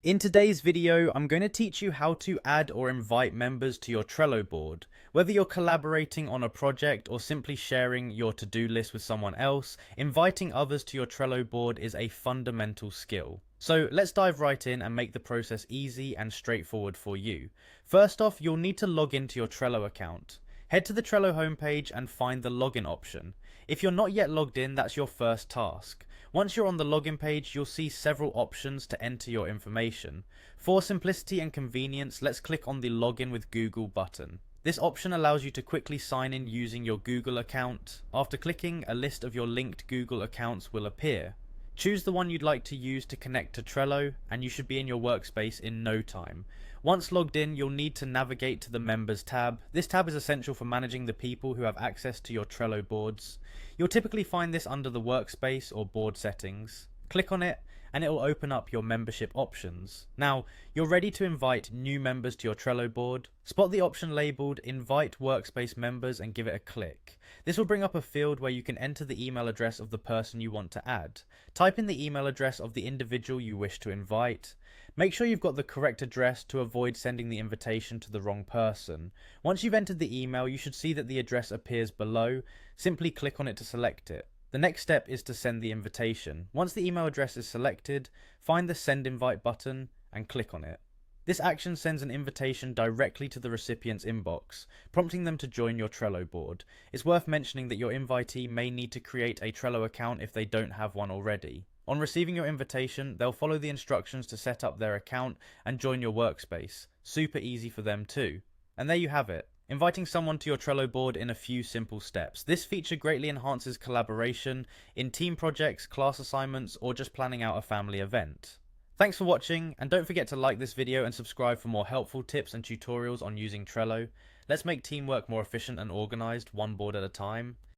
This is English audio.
In today's video, I'm going to teach you how to add or invite members to your Trello board. Whether you're collaborating on a project or simply sharing your to-do list with someone else, inviting others to your Trello board is a fundamental skill. So let's dive right in and make the process easy and straightforward for you. First off, you'll need to log into your Trello account. Head to the Trello homepage and find the login option. If you're not yet logged in, that's your first task. Once you're on the login page, you'll see several options to enter your information. For simplicity and convenience, let's click on the Login with Google button. This option allows you to quickly sign in using your Google account. After clicking, a list of your linked Google accounts will appear. Choose the one you'd like to use to connect to Trello, and you should be in your workspace in no time. Once logged in, you'll need to navigate to the Members tab. This tab is essential for managing the people who have access to your Trello boards. You'll typically find this under the Workspace or Board settings. Click on it, and it will open up your membership options. Now, you're ready to invite new members to your Trello board. Spot the option labeled Invite Workspace Members and give it a click. This will bring up a field where you can enter the email address of the person you want to add. Type in the email address of the individual you wish to invite. Make sure you've got the correct address to avoid sending the invitation to the wrong person. Once you've entered the email, you should see that the address appears below. Simply click on it to select it. The next step is to send the invitation. Once the email address is selected, find the Send Invite button and click on it. This action sends an invitation directly to the recipient's inbox, prompting them to join your Trello board. It's worth mentioning that your invitee may need to create a Trello account if they don't have one already. On receiving your invitation, they'll follow the instructions to set up their account and join your workspace. Super easy for them too. And there you have it. Inviting someone to your Trello board in a few simple steps. This feature greatly enhances collaboration in team projects, class assignments, or just planning out a family event. Thanks for watching, and don't forget to like this video and subscribe for more helpful tips and tutorials on using Trello. Let's make teamwork more efficient and organized, one board at a time.